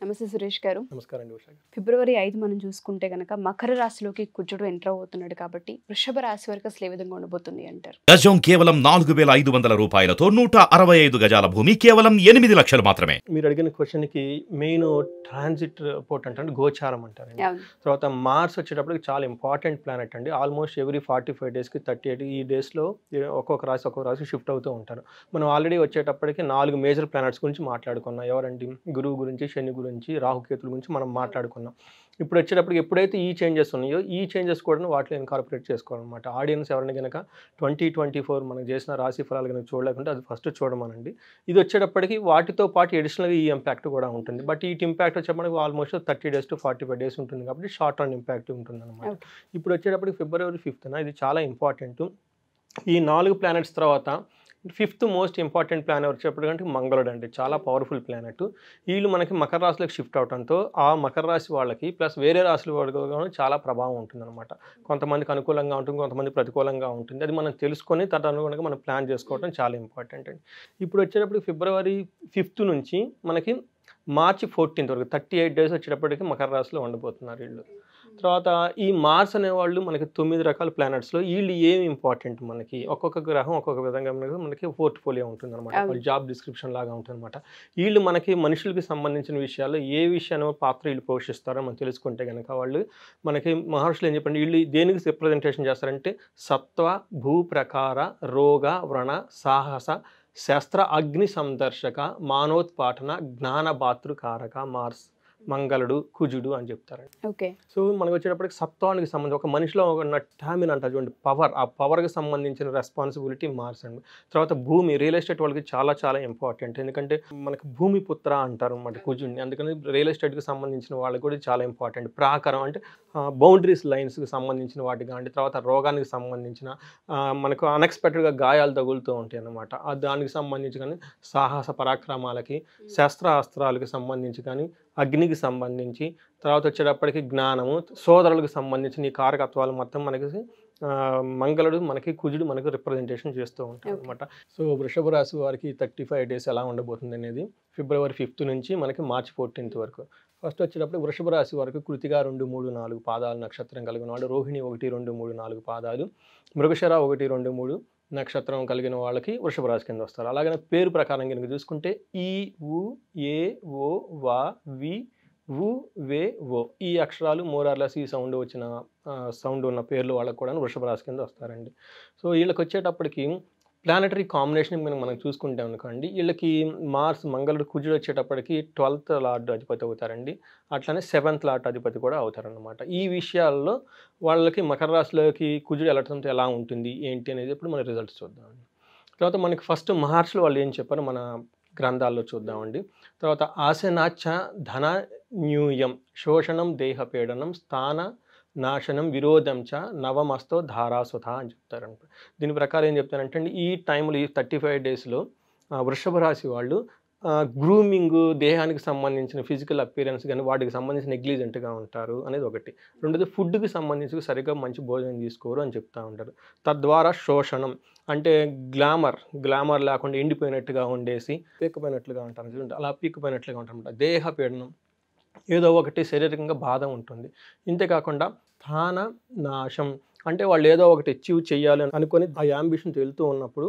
నమస్తే సురేష్ గారు. నమస్కారం అండి ఉషా గారు. ఫిబ్రవరి 5 మనం చూసుకుంటే గనక మకర రాశిలోకి కుజుడు ఎంటర్ అవుతున్నాడు కాబట్టి వృషభ రాశి వరకు అసలు ఏ విధంగా ఉండబోతుంది అంటారు? గజం కేవలం 4,500 రూపాయలతో 165 గజాల భూమి కేవలం 8 లక్షలు మాత్రమే. మీరు అడిగిన క్వశ్చన్కి మెయిన్ ట్రాన్సిట్ రిపోర్ట్ అంటే గోచారం అంటారండి. అవును. తర్వాత మార్స్ వచ్చేటప్పటికి చాలా ఇంపార్టెంట్ ప్లానెట్ అండి. ఆల్మోస్ట్ ఎవ్రీ 45 డేస్కి 38 ఈ డేస్లో ఒక్కొక్క రాశి షిఫ్ట్ అవుతూ ఉంటారు. మనం ఆల్రెడీ వచ్చేటప్పటికి 4 మేజర్ ప్లానెట్స్ గురించి మాట్లాడుకున్నాం. ఎవరండి? గురువు గురించి, శని గురించి, రాహుకేతుల గురించి మనం మాట్లాడుకున్నాం. ఇప్పుడు వచ్చేటప్పటికి ఎప్పుడైతే ఈ చేంజెస్ ఉన్నాయో ఈ చేంజెస్ కూడా వాటిలో ఇన్కార్పొరేట్ చేసుకోవాలన్నమాట. ఆడియన్స్ ఎవరైనా కనుక 2024 మనకు చేసిన రాశి ఫలాలు కనుక చూడలేకుంటే అది ఫస్ట్ చూడమనండి. ఇది వచ్చేటప్పటికి వాటితో పాటు అడిషనల్గా ఈ ఇంపాక్ట్ కూడా ఉంటుంది. బట్ ఈ ఇంపాక్ట్ వచ్చేటప్పటికి ఆల్మోస్ట్ 30 డేస్ టు 45 డేస్ ఉంటుంది కాబట్టి షార్ట్ టర్మ్ ఇంపాక్ట్ ఉంటుంది అనమాట. ఇప్పుడు వచ్చేటప్పటికి ఫిబ్రవరి 5th ఇది చాలా ఇంపార్టెంట్. ఈ 4 ప్లానెట్స్ తర్వాత 5th మోస్ట్ ఇంపార్టెంట్ ప్లానెట్ వచ్చేటప్పటికంటే మంగళుడు అండి. చాలా పవర్ఫుల్ ప్లానెట్. వీళ్ళు మనకి మకర రాశిలోకి షిఫ్ట్ అవడంతో ఆ మకర రాశి వాళ్ళకి ప్లస్ వేరే రాశుల వాళ్ళకి చాలా ప్రభావం ఉంటుందన్నమాట. కొంతమందికి అనుకూలంగా ఉంటుంది, కొంతమంది ప్రతికూలంగా ఉంటుంది. అది మనం తెలుసుకొని తదనుగుణంగా మనం ప్లాన్ చేసుకోవడం చాలా ఇంపార్టెంట్ అండి. ఇప్పుడు వచ్చేటప్పటికి ఫిబ్రవరి 5th నుంచి మనకి మార్చి 14th వరకు 38 డేస్ వచ్చేటప్పటికి మకర రాశిలో ఉండబోతున్నారు వీళ్ళు. తర్వాత ఈ మార్స్ అనేవాళ్ళు మనకి 9 రకాల ప్లానెట్స్లో వీళ్ళు ఏమి ఇంపార్టెంట్ మనకి ఒక్కొక్క గ్రహం ఒక్కొక్క విధంగా మనకి పోర్ట్ఫోలియో ఉంటుంది అనమాట. వాళ్ళ జాబ్ డిస్క్రిప్షన్ లాగా ఉంటుంది అనమాట. వీళ్ళు మనకి మనుషులకి సంబంధించిన విషయాల్లో ఏ విషయాన్ని పాత్ర వీళ్ళు పోషిస్తారో మనం తెలుసుకుంటే కనుక వాళ్ళు మనకి మహర్షులు ఏం చెప్పండి వీళ్ళు దేనికి రిప్రజెంటేషన్ చేస్తారంటే సత్వ, భూప్రకార, రోగ, వ్రణ, సాహస, శస్త్ర, అగ్ని సందర్శక, మానోత్పాటన, జ్ఞానభాతృకారక మార్స్, మంగళుడు, కుజుడు అని చెప్తారండి. ఓకే. సో మనకు వచ్చేటప్పటికి సత్వానికి సంబంధించి ఒక మనిషిలో ఉన్న టామిన్ అంటారు చూడండి, పవర్, ఆ పవర్కి సంబంధించిన రెస్పాన్సిబిలిటీ మార్స్ అండి. తర్వాత భూమి, రియల్ ఎస్టేట్ వాళ్ళకి చాలా చాలా ఇంపార్టెంట్. ఎందుకంటే మనకి భూమి పుత్ర అంటారు అన్నమాట కుజుడిని. అందుకని రియల్ ఎస్టేట్కి సంబంధించిన వాళ్ళకి కూడా చాలా ఇంపార్టెంట్. ప్రాకారం అంటే బౌండరీస్ లైన్స్కి సంబంధించిన వాటి కానీ, తర్వాత రోగానికి సంబంధించిన మనకు అన్ఎక్స్పెక్టెడ్గా గాయాలు తగులుతూ ఉంటాయి అన్నమాట. దానికి సంబంధించి కానీ సాహస పరాక్రమాలకి, శస్త్రాస్త్రాలకి సంబంధించి కానీ, అగ్నికి సంబంధించి, తర్వాత వచ్చేటప్పటికి జ్ఞానము, సోదరులకు సంబంధించిన ఈ కారకత్వాలు మొత్తం మనకి మంగళుడు మనకి కుజుడు మనకు రిప్రజెంటేషన్ చేస్తూ ఉంటారు అనమాట. సో వృషభ రాశి వారికి 35 డేస్ ఎలా ఉండబోతుంది అనేది ఫిబ్రవరి 5th నుంచి మనకి మార్చి 14th వరకు. ఫస్ట్ వచ్చేటప్పుడు వృషభ రాశి వరకు కృతిగా 2, 3, 4 పాదాలు నక్షత్రం కలిగిన వాడు, రోహిణి 1, 2, 3, 4 పాదాలు, మృగశిర 1, 2, 3 నక్షత్రం కలిగిన వాళ్ళకి వృషభ రాశి కింద వస్తారు. అలాగే పేరు ప్రకారం కనుక చూసుకుంటే ఈ, ఉ, ఏ, ఓ, వా, వి, వు, వే, ఓ ఈ అక్షరాలు మోరార్లెస్ ఈ సౌండ్ వచ్చిన సౌండ్ ఉన్న పేర్లు వాళ్ళకు కూడా వృషభ రాశి కింద వస్తారండి. సో వీళ్ళకి వచ్చేటప్పటికి ప్లానటరీ కాంబినేషన్ మనం చూసుకుంటే అనుకోండి, వీళ్ళకి మార్స్, మంగళుడు, కుజుడు వచ్చేటప్పటికి 12th లార్డ్ అధిపతి అవుతారండి. అట్లానే 7th లార్డ్ అధిపతి కూడా అవుతారనమాట. ఈ విషయాల్లో వాళ్ళకి మకర రాశిలోకి కుజుడు వెళ్ళటంతో ఎలా ఉంటుంది ఏంటి అనేది ఇప్పుడు మన రిజల్ట్స్ చూద్దామండి. తర్వాత మనకి ఫస్ట్ మహర్షులు వాళ్ళు ఏం చెప్పారో మన గ్రంథాల్లో చూద్దామండి. తర్వాత ఆశనాచ ధన న్యూయం, శోషణం, దేహపీడనం, స్థాన నాశనం, విరోధం చ, నవమస్తో ధారాసుధ అని చెప్తారనమాట. దీని ప్రకారం ఏం చెప్తారంటే అండి, ఈ టైంలో ఈ 35 డేస్లో వృషభ రాశి వాళ్ళు గ్రూమింగ్, దేహానికి సంబంధించిన ఫిజికల్ అపీరెన్స్ కానీ వాటికి సంబంధించి నెగ్లిజెంట్గా ఉంటారు అనేది ఒకటి. రెండోది ఫుడ్కి సంబంధించి సరిగ్గా మంచి భోజనం తీసుకోరు అని చెప్తూ ఉంటారు. తద్వారా శోషణం అంటే గ్లామర్ లేకుండా ఎండిపోయినట్టుగా ఉండేసి పీక్కపోయినట్లుగా ఉంటారు చూడండి, అలా పీక్కపోయినట్లుగా ఉంటారన్నమాట. దేహపీడనం, ఏదో ఒకటి శారీరకంగా బాధ ఉంటుంది. ఇంతేకాకుండా స్థాన నాశం అంటే వాళ్ళు ఏదో ఒకటి అచీవ్ చేయాలి అనుకొని ఆ యాంబిషన్ వెళ్తూ ఉన్నప్పుడు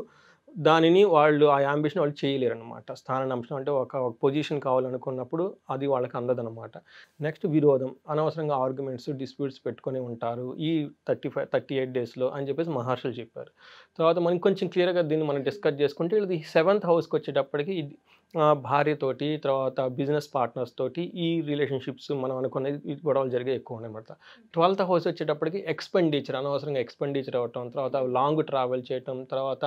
దానిని వాళ్ళు ఆ యాంబిషన్ వాళ్ళు చేయలేరు అనమాట. స్థానాంశం అంటే ఒక పొజిషన్ కావాలనుకున్నప్పుడు అది వాళ్ళకి అందదనమాట. నెక్స్ట్ విరోధం, అనవసరంగా ఆర్గ్యుమెంట్స్, డిస్ప్యూట్స్ పెట్టుకొని ఉంటారు ఈ 38 డేస్లో అని చెప్పేసి మహర్షులు చెప్పారు. తర్వాత మనం కొంచెం క్లియర్గా దీన్ని మనం డిస్కస్ చేసుకుంటే ఇది 7th హౌస్కి వచ్చేటప్పటికి ఇది భార్యతోటి, తర్వాత బిజినెస్ పార్ట్నర్స్ తోటి ఈ రిలేషన్షిప్స్ మనం అనుకునేది గొడవలు జరిగే ఎక్కువ అనమాట. 12th హౌస్ వచ్చేటప్పటికి ఎక్స్పెండిచర్, అనవసరంగా ఎక్స్పెండిచర్ అవ్వటం, తర్వాత లాంగ్ ట్రావెల్ చేయటం, తర్వాత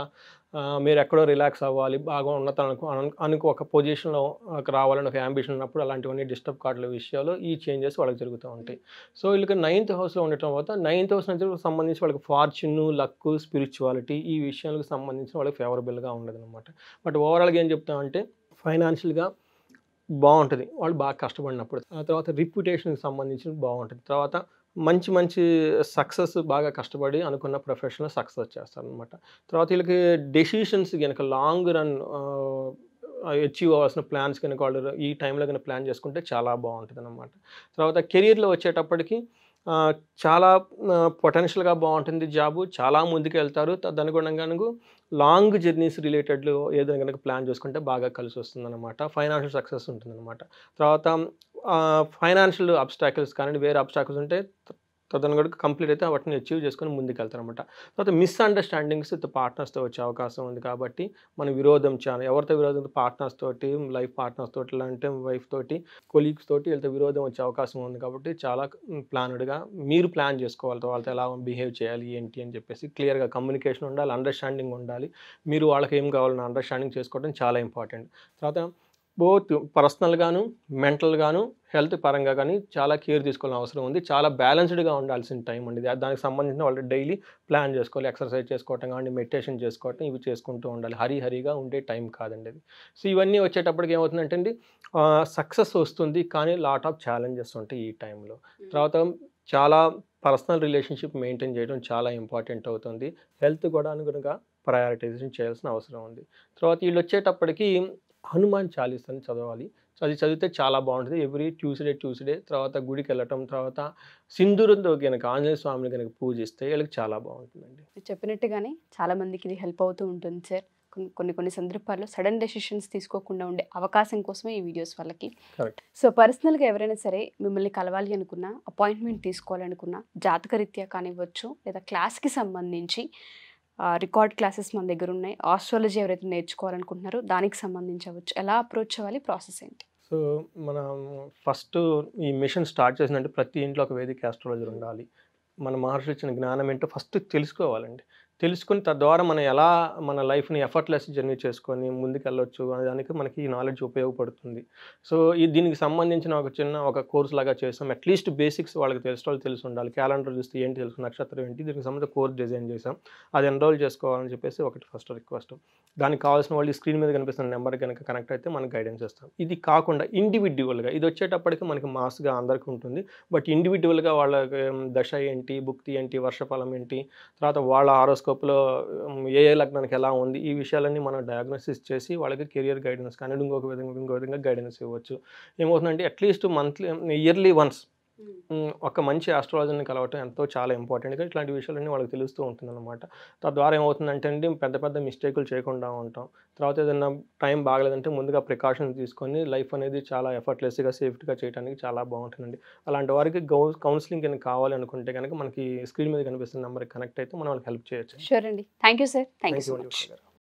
మీరు ఎక్కడో రిలాక్స్ అవ్వాలి, బాగా ఉన్నత ఒక పొజిషన్లో రావాలని ఒక యాంబిషన్ ఉన్నప్పుడు అలాంటివన్నీ డిస్టర్బ్ కావట్ల విషయాలు ఈ చేంజెస్ వాళ్ళకి జరుగుతూ ఉంటాయి. సో వీళ్ళకి 9th హౌస్లో ఉండటం వల్ల 9th హౌస్ నుంచి సంబంధించి వాళ్ళకి ఫార్చ్యూన్, లక్, స్పిరిచువాలిటీ ఈ విషయాలకు సంబంధించి వాళ్ళకి ఫేవరబుల్గా ఉండదు అనమాట. బట్ ఓవరాల్గా ఏం చెప్తామంటే ఫైనాన్షియల్గా బాగుంటుంది వాళ్ళు బాగా కష్టపడినప్పుడు. ఆ తర్వాత రిప్యుటేషన్కి సంబంధించి బాగుంటుంది. తర్వాత మంచి సక్సెస్ బాగా కష్టపడి అనుకున్న ప్రొఫెషన్లో సక్సెస్ చేస్తారనమాట. తర్వాత వీళ్ళకి డెసిషన్స్ కనుక లాంగ్ రన్ అచీవ్ అవ్వాల్సిన ప్లాన్స్ కనుక వాళ్ళు ఈ టైంలో కనుక ప్లాన్ చేసుకుంటే చాలా బాగుంటుంది అనమాట. తర్వాత కెరీర్లో వచ్చేటప్పటికి చాలా పొటెన్షియల్గా బాగుంటుంది జాబు, చాలా ముందుకు వెళ్తారు. తదనుగుణంగా లాంగ్ జర్నీస్ రిలేటెడ్లో ఏదైనా కనుక ప్లాన్ చేసుకుంటే బాగా కలిసి వస్తుందన్నమాట. ఫైనాన్షియల్ సక్సెస్ ఉంటుందన్నమాట. తర్వాత ఫైనాన్షియల్ అబ్స్టాకిల్స్ కానీ వేరే అబ్స్టాకిల్స్ ఉంటే తదనుగుణంగా కంప్లీట్ అయితే వాటిని అచీవ్ చేసుకొని ముందుకు వెళ్తారనమాట. తర్వాత మిస్అండర్స్టాండింగ్స్ విత్ పార్ట్నర్స్తో వచ్చే అవకాశం ఉంది కాబట్టి మన విరోధం చాలా ఎవరితో విరోధం పార్ట్నర్స్ తోటి, లైఫ్ పార్ట్నర్స్ తోటి, లేదంటే వైఫ్ తోటి, కొలీగ్స్ తోటి వీళ్ళతో విరోధం వచ్చే అవకాశం ఉంది కాబట్టి చాలా ప్లాన్డ్గా మీరు ప్లాన్ చేసుకోవాలి. వాళ్ళతో ఎలా బిహేవ్ చేయాలి ఏంటి అని చెప్పేసి క్లియర్గా కమ్యూనికేషన్ ఉండాలి, అండర్స్టాండింగ్ ఉండాలి. మీరు వాళ్ళకి ఏం కావాలని అండర్స్టాండింగ్ చేసుకోవడం చాలా ఇంపార్టెంట్. తర్వాత బోత్ పర్సనల్గాను, మెంటల్గాను, హెల్త్ పరంగా కానీ చాలా కేర్ తీసుకోవాల్సిన అవసరం ఉంది. చాలా బ్యాలెన్స్డ్గా ఉండాల్సిన టైం అండి. దానికి సంబంధించిన వాళ్ళు డైలీ ప్లాన్ చేసుకోవాలి. ఎక్సర్సైజ్ చేసుకోవటం కానీ, మెడిటేషన్ చేసుకోవటం ఇవి చేసుకుంటూ ఉండాలి. హరిగా ఉండే టైం కాదండి అది. సో ఇవన్నీ వచ్చేటప్పటికి ఏమవుతుందంటే అండి సక్సెస్ వస్తుంది కానీ లాట్ ఆఫ్ ఛాలెంజెస్ ఉంటాయి ఈ టైంలో. తర్వాత చాలా పర్సనల్ రిలేషన్షిప్ మెయింటైన్ చేయడం చాలా ఇంపార్టెంట్ అవుతుంది. హెల్త్ కూడా అనుగుణంగా ప్రయారిటైజేషన్ చేయాల్సిన అవసరం ఉంది. తర్వాత వీళ్ళు వచ్చేటప్పటికి హనుమాన్ చాలీసాని చదవాలి. అది చదివితే చాలా బాగుంటుంది. ఎవ్రీ ట్యూస్డే తర్వాత గుడికి వెళ్ళటం, తర్వాత సింధూరంతో కనుక ఆంజనేయ స్వామిని కనుక పూజిస్తే వీళ్ళకి చాలా బాగుంటుందండి. చెప్పినట్టుగానే చాలా మందికి ఇది హెల్ప్ అవుతూ ఉంటుంది సార్. కొన్ని సందర్భాల్లో సడన్ డెసిషన్స్ తీసుకోకుండా ఉండే అవకాశం కోసమే ఈ వీడియోస్ వాళ్ళకి. కరెక్ట్. సో పర్సనల్గా ఎవరైనా సరే మిమ్మల్ని కలవాలి అనుకున్నా, అపాయింట్మెంట్ తీసుకోవాలనుకున్నా, జాతకరీత్యా కానివ్వచ్చు లేదా క్లాస్కి సంబంధించి రికార్డ్ క్లాసెస్ మన దగ్గర ఉన్నాయి. ఆస్ట్రాలజీ ఎవరైతే నేర్చుకోవాలనుకుంటున్నారో దానికి సంబంధించవచ్చు. ఎలా అప్రోచ్ అవ్వాలి, ప్రాసెస్ ఏంటి? సో మనం ఫస్ట్ ఈ మిషన్ స్టార్ట్ చేసినట్టు ప్రతి ఇంట్లో ఒక వేదిక ఆస్ట్రాలజర్ ఉండాలి. మన మహర్షులు ఇచ్చిన జ్ఞానం ఏంటో ఫస్ట్ తెలుసుకోవాలండి. తెలుసుకుని తద్వారా మనం ఎలా మన లైఫ్ని ఎఫర్ట్లెస్ జర్నీ చేసుకొని ముందుకు వెళ్ళొచ్చు అనే దానికి మనకి ఈ నాలెడ్జ్ ఉపయోగపడుతుంది. సో దీనికి సంబంధించిన ఒక కోర్స్ లాగా చేసాం. అట్లీస్ట్ బేసిక్స్ వాళ్ళకి తెలిసి ఉండాలి. క్యాలెండర్ చూస్తే ఏంటి తెలుసు, నక్షత్రం ఏంటి, దీనికి సంబంధించిన కోర్స్ డిజైన్ చేసాం. అది ఎన్రోల్ చేసుకోవాలని చెప్పేసి ఒకటి ఫస్ట్ రిక్వెస్ట్. దానికి కావాల్సిన వాళ్ళు స్క్రీన్ మీద కనిపిస్తున్న నెంబర్ కనుక కనెక్ట్ అయితే మనకు గైడెన్స్ ఇస్తాం. ఇది కాకుండా ఇండివిడ్యువల్గా ఇది వచ్చేటప్పటికి మనకి మాస్గా అందరికీ ఉంటుంది. బట్ ఇండివిడ్యువల్గా వాళ్ళ దశ ఏంటి, భుక్తి ఏంటి, వర్షఫలం ఏంటి, తర్వాత వాళ్ళ ఆరోస్కోప్లో ఏ లగ్నానికి ఎలా ఉంది, ఈ విషయాలన్నీ మనం డయాగ్నోసిస్ చేసి వాళ్ళకి కెరియర్ గైడెన్స్ కానీ ఇంకో విధంగా గైడెన్స్ ఇవ్వచ్చు. ఏమవుతుందంటే అట్లీస్ట్ ఇయర్లీ వన్స్ ఒక మంచి ఆస్ట్రాలజర్ని కలవటం ఎంతో చాలా ఇంపార్టెంట్గా ఇట్లాంటి విషయాలన్నీ వాళ్ళకి తెలుస్తూ ఉంటుందన్నమాట. తద్వారా ఏమవుతుందంటే అండి పెద్ద మిస్టేకులు చేయకుండా ఉంటాం. తర్వాత ఏదైనా టైం బాగలేదంటే ముందుగా ప్రికాషన్స్ తీసుకొని లైఫ్ అనేది చాలా ఎఫర్ట్లెస్గా సేఫ్టీగా చేయడానికి చాలా బాగుంటుందండి. అలాంటి వారికి కౌన్సిలింగ్ కనుక కావాలి అనుకుంటే కనుక మనకి స్క్రీన్ మీద కనిపిస్తున్న నెంబర్కి కనెక్ట్ అయితే మనం వాళ్ళకి హెల్ప్ చేయొచ్చు. షూర్ అండి. Thank you sir. Thank you so thank much. You.